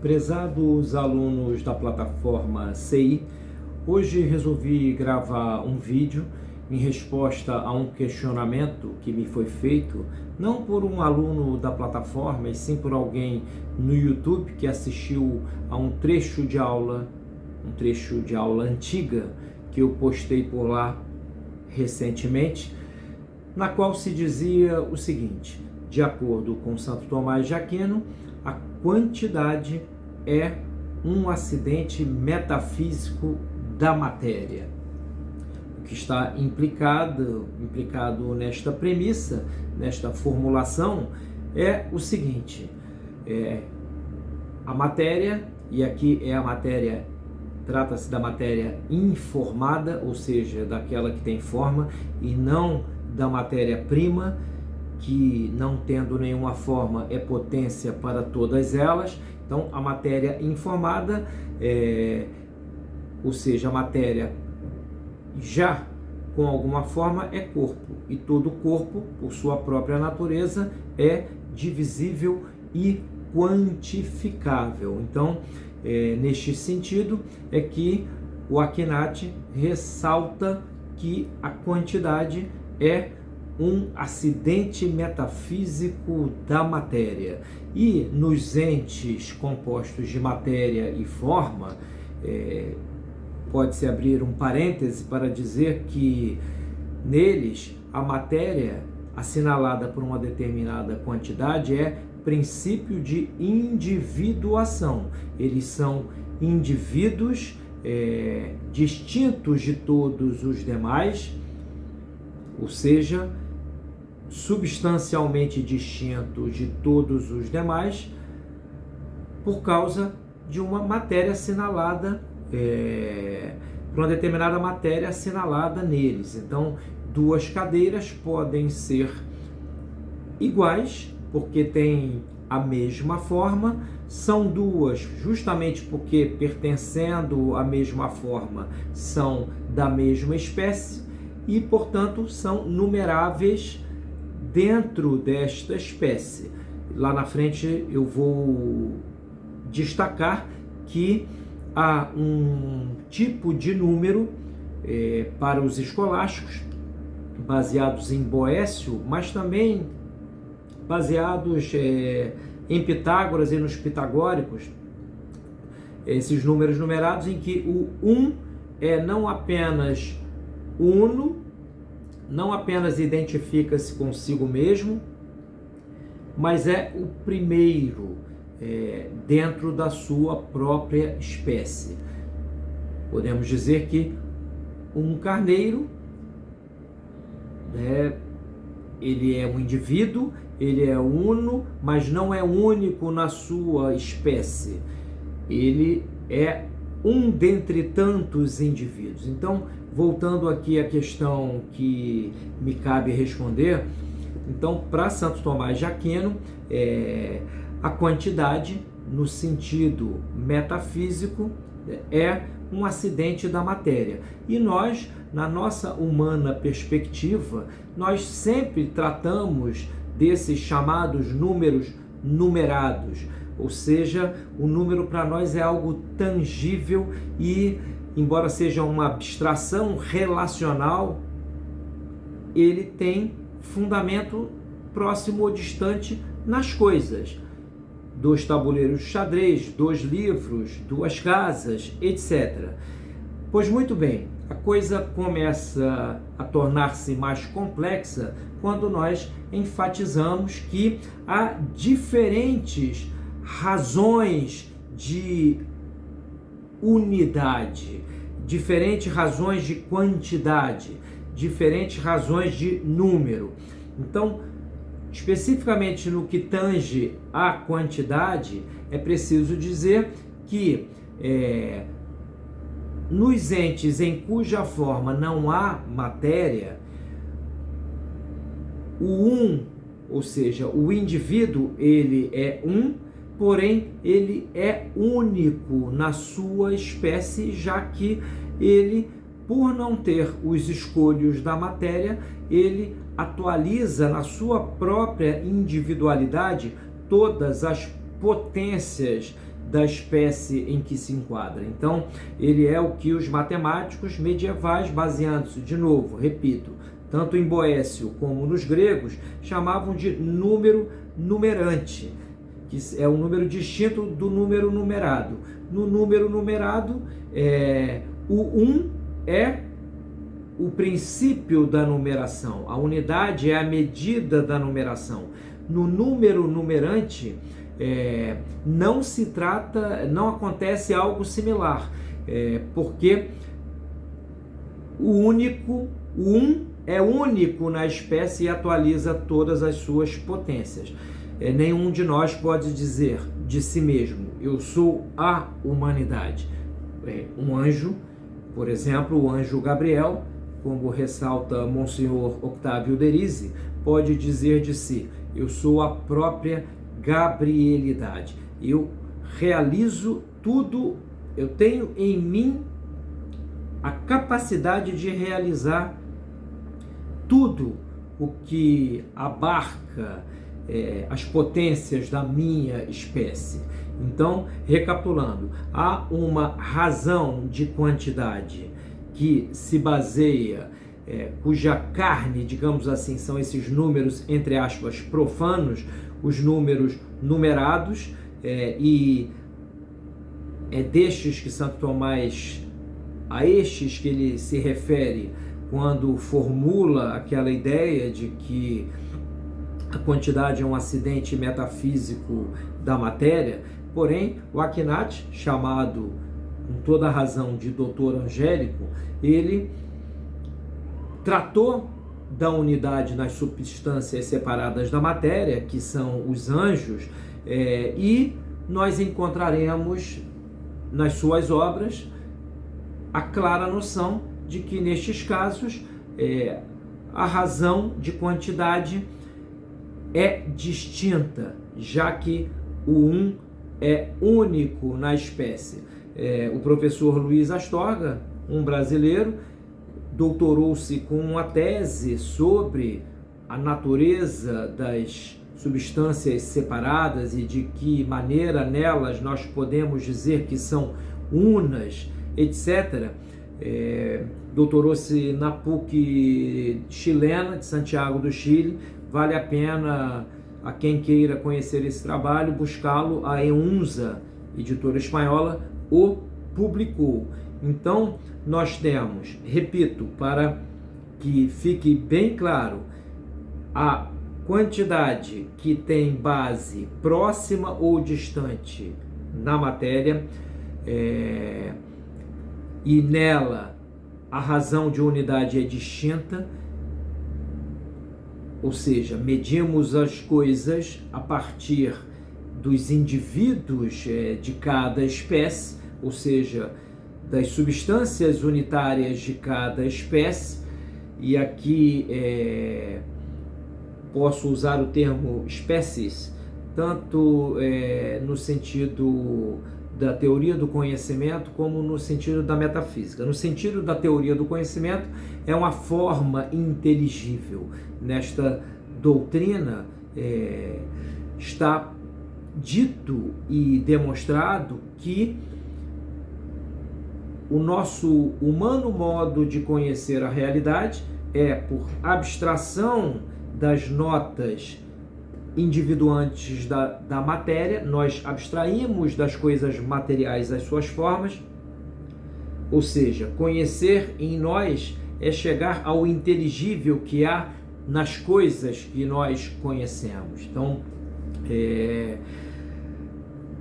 Prezados alunos da plataforma CI, hoje resolvi gravar um vídeo em resposta a um questionamento que me foi feito, não por um aluno da plataforma, e sim por alguém no YouTube que assistiu a um trecho de aula antiga que eu postei por lá recentemente, na qual se dizia o seguinte: de acordo com Santo Tomás de Aquino, a quantidade é um acidente metafísico da matéria. O que está implicado nesta premissa, nesta formulação, é o seguinte: a matéria, e aqui é a matéria, trata-se da matéria informada, ou seja, daquela que tem forma, e não da matéria-prima, que não tendo nenhuma forma é potência para todas elas. Então, a matéria informada, ou seja, a matéria já com alguma forma é corpo, e todo corpo, por sua própria natureza, é divisível e quantificável. Então, neste sentido, é que o Akinati ressalta que a quantidade é um acidente metafísico da matéria. E nos entes compostos de matéria e forma, pode-se abrir um parêntese para dizer que neles a matéria assinalada por uma determinada quantidade é princípio de individuação. Eles são indivíduos distintos de todos os demais, ou seja, substancialmente distintos de todos os demais, por causa de uma matéria assinalada, por uma determinada matéria assinalada neles. Então, duas cadeiras podem ser iguais, porque têm a mesma forma, são duas justamente porque, pertencendo à mesma forma, são da mesma espécie e, portanto, são numeráveis dentro desta espécie. Lá na frente eu vou destacar que há um tipo de número para os escolásticos, baseados em Boécio, mas também baseados em Pitágoras e nos pitagóricos, esses números numerados em que o 1 não apenas uno, não apenas identifica-se consigo mesmo, mas é o primeiro dentro da sua própria espécie. Podemos dizer que um carneiro, ele é um indivíduo, ele é uno, mas não é único na sua espécie. Ele é um dentre tantos indivíduos. Então, voltando aqui à questão que me cabe responder, então, para Santo Tomás de Aquino, a quantidade, no sentido metafísico, é um acidente da matéria. E nós, na nossa humana perspectiva, nós sempre tratamos desses chamados números numerados, ou seja, o número para nós é algo tangível e, embora seja uma abstração relacional, ele tem fundamento próximo ou distante nas coisas. 2 tabuleiros de xadrez, 2 livros, 2 casas, etc. Pois muito bem, a coisa começa a tornar-se mais complexa quando nós enfatizamos que há diferentes razões de unidade, diferentes razões de quantidade, diferentes razões de número. Então, especificamente no que tange à quantidade, é preciso dizer que nos entes em cuja forma não há matéria, o ou seja, o indivíduo, ele é porém ele é único na sua espécie, já que ele, por não ter os escolhos da matéria, ele atualiza na sua própria individualidade todas as potências da espécie em que se enquadra. Então, ele é o que os matemáticos medievais, baseando-se, de novo, repito, tanto em Boécio como nos gregos, chamavam de número numerante, que é um número distinto do número numerado. No número numerado, o 1 é o princípio da numeração, a unidade é a medida da numeração. No número numerante, não acontece algo similar, porque o 1 é único na espécie e atualiza todas as suas potências. Nenhum de nós pode dizer de si mesmo, eu sou a humanidade. Um anjo, por exemplo, o anjo Gabriel, como ressalta Monsenhor Octávio Derizzi, pode dizer de si, eu sou a própria Gabrielidade. Eu realizo tudo, eu tenho em mim a capacidade de realizar tudo o que abarca as potências da minha espécie. Então, recapitulando, há uma razão de quantidade que se baseia, cuja carne, digamos assim, são esses números, entre aspas, profanos, os números numerados, e é destes que Santo Tomás, a estes que ele se refere quando formula aquela ideia de que a quantidade é um acidente metafísico da matéria. Porém, o Akhenaten, chamado com toda a razão de doutor angélico, ele tratou da unidade nas substâncias separadas da matéria, que são os anjos, e nós encontraremos nas suas obras a clara noção de que nestes casos a razão de quantidade é distinta, já que o 1 é único na espécie. O professor Luiz Astorga, um brasileiro, doutorou-se com uma tese sobre a natureza das substâncias separadas e de que maneira nelas nós podemos dizer que são unas, etc. Doutorou-se na PUC chilena de Santiago do Chile. Vale a pena, a quem queira conhecer esse trabalho, buscá-lo. A EUNSA, editora espanhola, o publicou. Então, nós temos, repito, para que fique bem claro, a quantidade que tem base próxima ou distante na matéria, e nela a razão de unidade é distinta, ou seja, medimos as coisas a partir dos indivíduos de cada espécie, ou seja, das substâncias unitárias de cada espécie, e aqui posso usar o termo espécies, tanto no sentido da teoria do conhecimento como no sentido da metafísica. No sentido da teoria do conhecimento, é uma forma inteligível. Nesta doutrina está dito e demonstrado que o nosso humano modo de conhecer a realidade é por abstração das notas individuantes da matéria. Nós abstraímos das coisas materiais as suas formas, ou seja, conhecer em nós é chegar ao inteligível que há nas coisas que nós conhecemos. Então,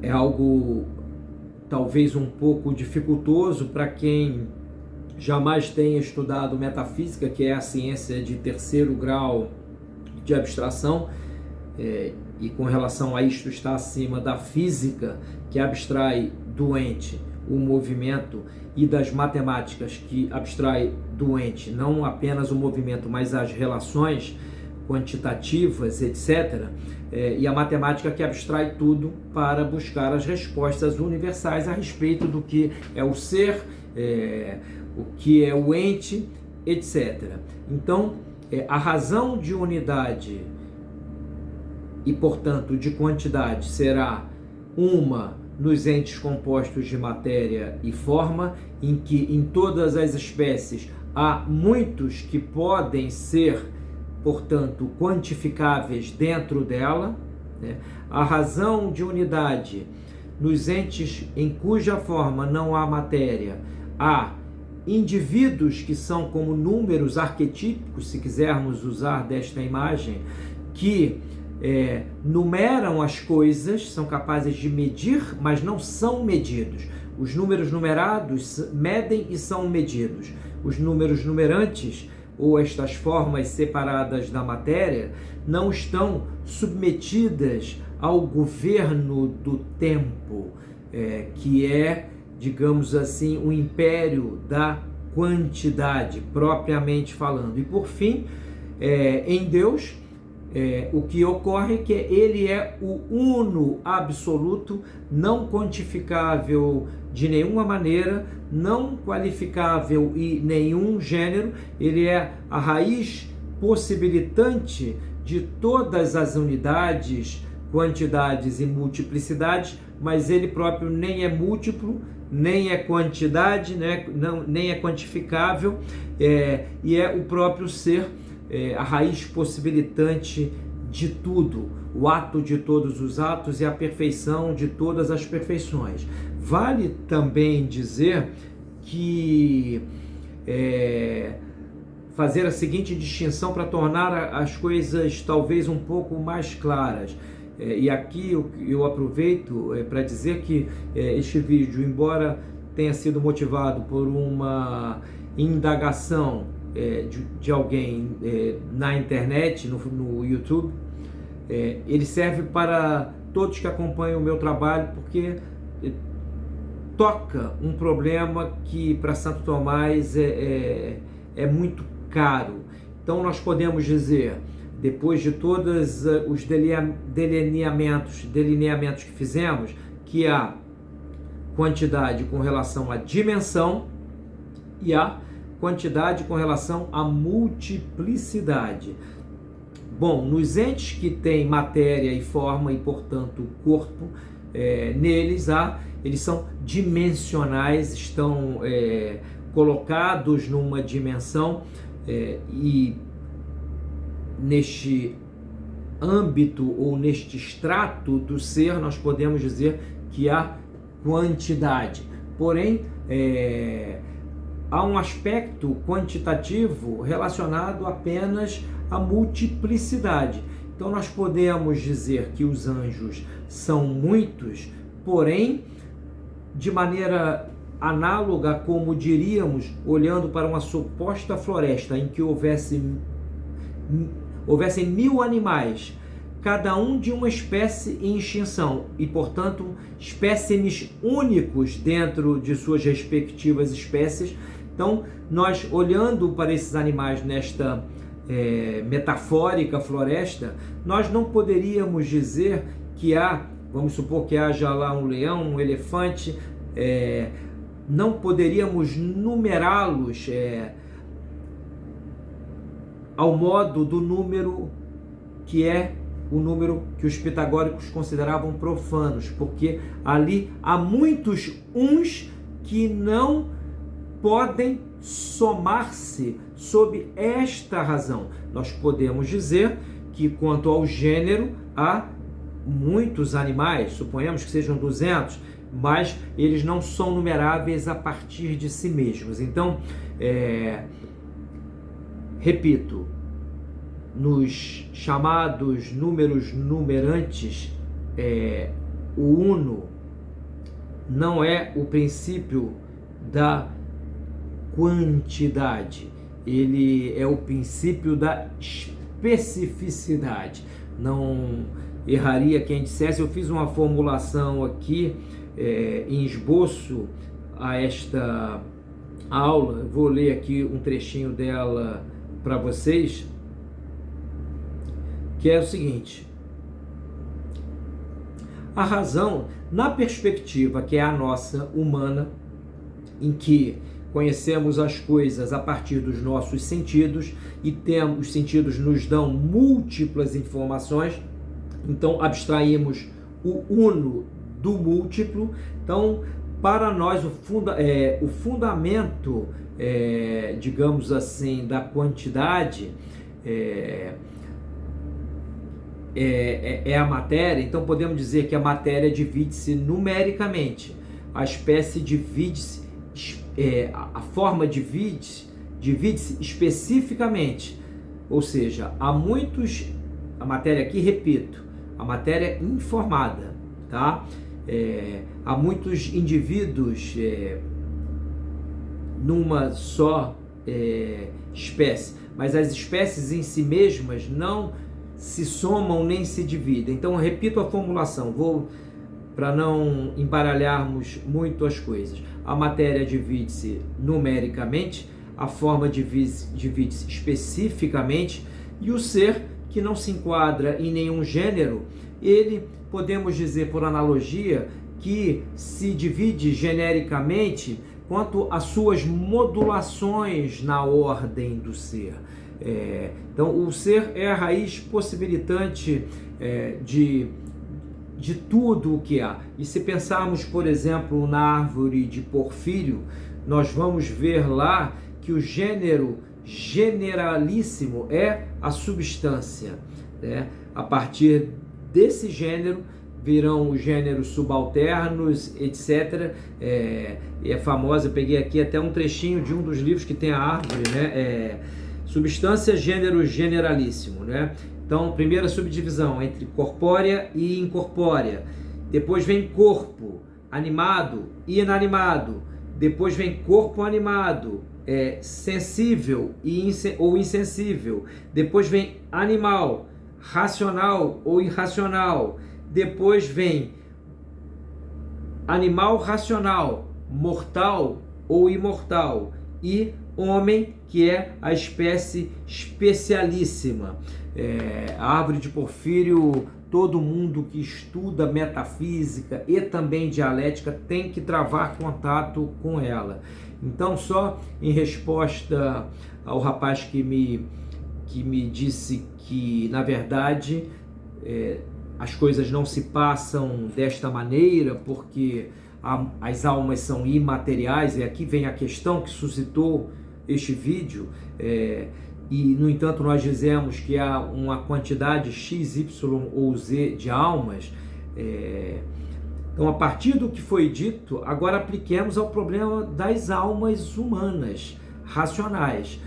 é algo talvez um pouco dificultoso para quem jamais tenha estudado metafísica, que é a ciência de terceiro grau de abstração, e com relação a isto está acima da física, que abstrai do ente o movimento, e das matemáticas, que abstrai do ente não apenas o movimento, mas as relações quantitativas, etc. E a matemática, que abstrai tudo para buscar as respostas universais a respeito do que é o ser, o que é o ente, etc. Então, a razão de unidade e, portanto, de quantidade será uma nos entes compostos de matéria e forma, em que em todas as espécies há muitos que podem ser, portanto, quantificáveis dentro dela, né? A razão de unidade nos entes em cuja forma não há matéria, há indivíduos que são como números arquetípicos, se quisermos usar desta imagem, que numeram as coisas, são capazes de medir, mas não são medidos. Os números numerados medem e são medidos. Os números numerantes, ou estas formas separadas da matéria, não estão submetidas ao governo do tempo, que é, digamos assim, o império da quantidade, propriamente falando. E por fim, em Deus, o que ocorre é que ele é o uno absoluto, não quantificável de nenhuma maneira, não qualificável em nenhum gênero. Ele é a raiz possibilitante de todas as unidades, quantidades e multiplicidades, mas ele próprio nem é múltiplo, nem é quantidade, né? Nem é quantificável, e é o próprio ser, a raiz possibilitante de tudo, o ato de todos os atos e a perfeição de todas as perfeições. Vale também dizer que fazer a seguinte distinção para tornar as coisas talvez um pouco mais claras. E aqui eu aproveito para dizer que este vídeo, embora tenha sido motivado por uma indagação de alguém na internet, no YouTube, ele serve para todos que acompanham o meu trabalho, porque toca um problema que para Santo Tomás é muito caro. Então nós podemos dizer, depois de todos os delineamentos que fizemos, que há quantidade com relação à dimensão e há quantidade com relação à multiplicidade. Bom, nos entes que têm matéria e forma e, portanto, corpo, eles são dimensionais, estão colocados numa dimensão, e neste âmbito ou neste extrato do ser nós podemos dizer que há quantidade. Porém, há um aspecto quantitativo relacionado apenas à multiplicidade. Então nós podemos dizer que os anjos são muitos, porém, de maneira análoga, como diríamos, olhando para uma suposta floresta em que houvessem 1000 animais, cada um de uma espécie em extinção e, portanto, espécimes únicos dentro de suas respectivas espécies. Então, nós olhando para esses animais nesta metafórica floresta, nós não poderíamos dizer que vamos supor que haja lá um leão, um elefante, não poderíamos numerá-los ao modo do número que é o número que os pitagóricos consideravam profanos, porque ali há muitos uns que não podem somar-se sob esta razão. Nós podemos dizer que quanto ao gênero há muitos animais, suponhamos que sejam 200, mas eles não são numeráveis a partir de si mesmos. Então, repito, nos chamados números numerantes, o uno não é o princípio da quantidade, ele é o princípio da especificidade. Não erraria quem dissesse, eu fiz uma formulação aqui em esboço a esta aula, vou ler aqui um trechinho dela para vocês, que é o seguinte: a razão, na perspectiva que é a nossa humana, em que conhecemos as coisas a partir dos nossos sentidos e os sentidos nos dão múltiplas informações, então abstraímos o uno do múltiplo. Então, para nós, o fundamento, digamos assim, da quantidade é a matéria. Então, podemos dizer que a matéria divide-se numericamente, a espécie divide-se, a forma divide-se especificamente, ou seja, há muitos, a matéria aqui, repito, a matéria informada, tá? Há muitos indivíduos numa só espécie, mas as espécies em si mesmas não se somam nem se dividem. Então, repito a formulação, para não embaralharmos muito as coisas. A matéria divide-se numericamente, a forma divide-se especificamente, e o ser, que não se enquadra em nenhum gênero, ele, podemos dizer por analogia, que se divide genericamente quanto às suas modulações na ordem do ser. Então, o ser é a raiz possibilitante de tudo o que há. E se pensarmos, por exemplo, na árvore de Porfírio, nós vamos ver lá que o gênero generalíssimo é a substância, né? A partir desse gênero virão os gêneros subalternos, etc. E é famosa, eu peguei aqui até um trechinho de um dos livros que tem a árvore, né? Substância, gênero generalíssimo, né? Então, primeira subdivisão entre corpórea e incorpórea. Depois vem corpo, animado e inanimado. Depois vem corpo animado, sensível ou insensível. Depois vem animal, racional ou irracional. Depois vem animal racional, mortal ou imortal. E homem, que é a espécie especialíssima. A árvore de Porfírio, todo mundo que estuda metafísica e também dialética tem que travar contato com ela. Então, só em resposta ao rapaz que me disse que, na verdade, as coisas não se passam desta maneira, porque as almas são imateriais, e aqui vem a questão que suscitou este vídeo, e, no entanto, nós dizemos que há uma quantidade X, Y ou Z de almas. Então, a partir do que foi dito, agora apliquemos ao problema das almas humanas, racionais,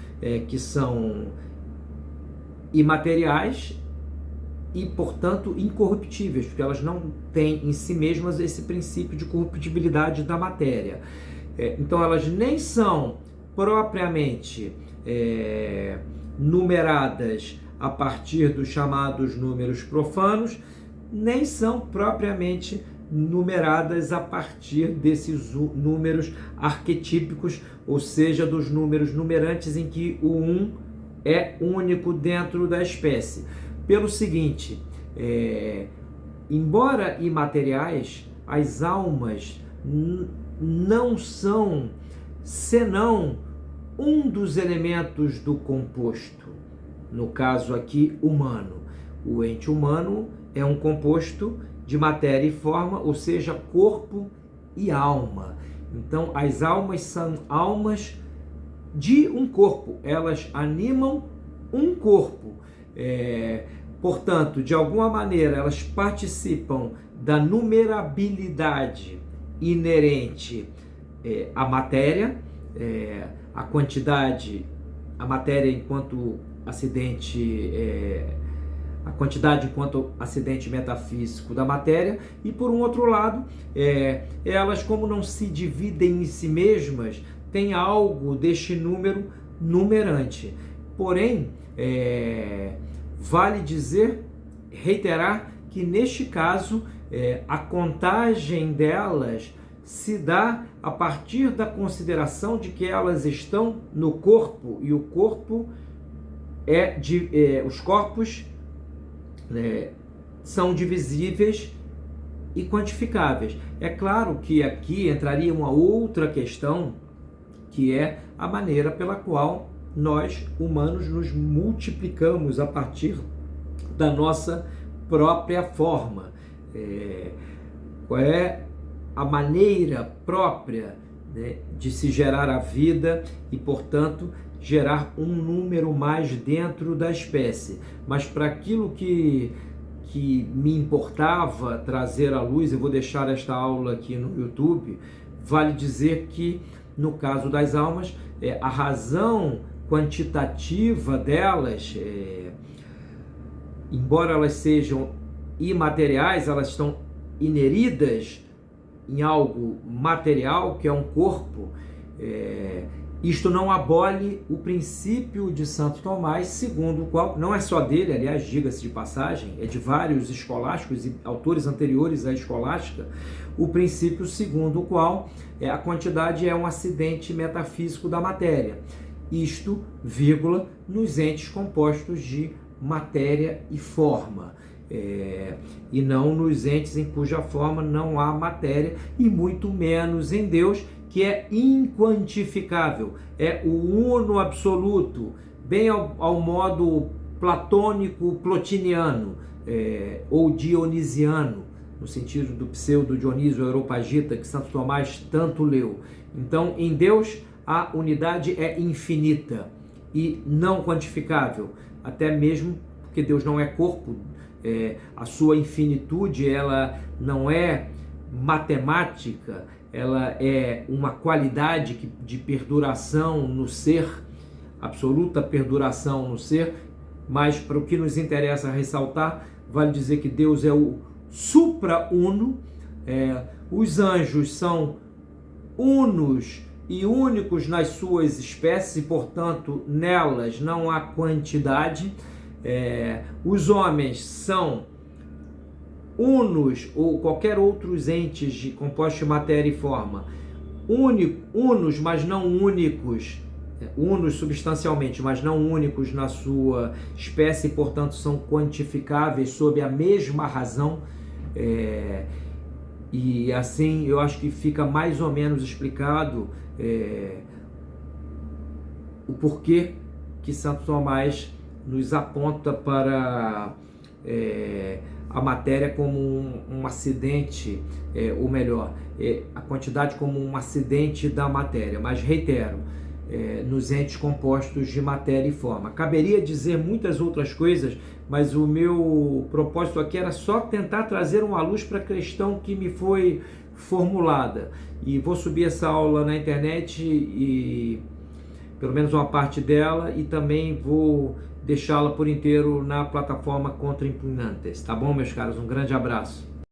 que são imateriais e, portanto, incorruptíveis, porque elas não têm em si mesmas esse princípio de corruptibilidade da matéria. Então, elas nem são propriamente numeradas a partir dos chamados números profanos, nem são propriamente numeradas a partir desses números arquetípicos, ou seja, dos números numerantes em que o 1 é único dentro da espécie. Pelo seguinte, embora imateriais, as almas não são senão um dos elementos do composto, no caso aqui humano. O ente humano é um composto de matéria e forma, ou seja, corpo e alma. Então, as almas são almas de um corpo, elas animam um corpo. Portanto, de alguma maneira, elas participam da numerabilidade inerente à matéria, a quantidade, a matéria enquanto acidente, a quantidade enquanto acidente metafísico da matéria, e por um outro lado, elas, como não se dividem em si mesmas, têm algo deste número numerante. Porém, vale dizer, reiterar, que neste caso a contagem delas se dá a partir da consideração de que elas estão no corpo, e o corpo os corpos são divisíveis e quantificáveis. É claro que aqui entraria uma outra questão, que é a maneira pela qual nós, humanos, nos multiplicamos a partir da nossa própria forma. qual é a maneira própria, né, de se gerar a vida e, portanto, gerar um número mais dentro da espécie. Mas para aquilo que me importava trazer à luz, eu vou deixar esta aula aqui no YouTube, vale dizer que, no caso das almas, a razão quantitativa delas, embora elas sejam imateriais, elas estão ineridas em algo material, que é um corpo. Isto não abole o princípio de Santo Tomás, segundo o qual, não é só dele, aliás, diga-se de passagem, é de vários escolásticos e autores anteriores à escolástica, o princípio segundo o qual a quantidade é um acidente metafísico da matéria. Isto, vírgula, nos entes compostos de matéria e forma. E não nos entes em cuja forma não há matéria, e muito menos em Deus, que é inquantificável, é o uno absoluto, bem ao modo platônico plotiniano, ou dionisiano, no sentido do pseudo-Dionísio Areopagita, que Santo Tomás tanto leu. Então, em Deus, a unidade é infinita e não quantificável, até mesmo porque Deus não é corpo, a sua infinitude ela não é matemática, ela é uma qualidade de perduração no ser, absoluta perduração no ser. Mas para o que nos interessa ressaltar, vale dizer que Deus é o supra-uno, os anjos são unos e únicos nas suas espécies, e portanto nelas não há quantidade. Os homens são unos, ou qualquer outros entes compostos de matéria e forma, unos, mas não únicos, unos substancialmente, mas não únicos na sua espécie, e portanto são quantificáveis sob a mesma razão. E assim eu acho que fica mais ou menos explicado o porquê que Santo Tomás nos aponta para a matéria como um acidente, ou melhor, a quantidade como um acidente da matéria. Mas reitero, nos entes compostos de matéria e forma. Caberia dizer muitas outras coisas, mas o meu propósito aqui era só tentar trazer uma luz para a questão que me foi formulada. E vou subir essa aula na internet, e pelo menos uma parte dela, e também vou deixá-la por inteiro na plataforma Contra Impugnantes. Tá bom, meus caros? Um grande abraço.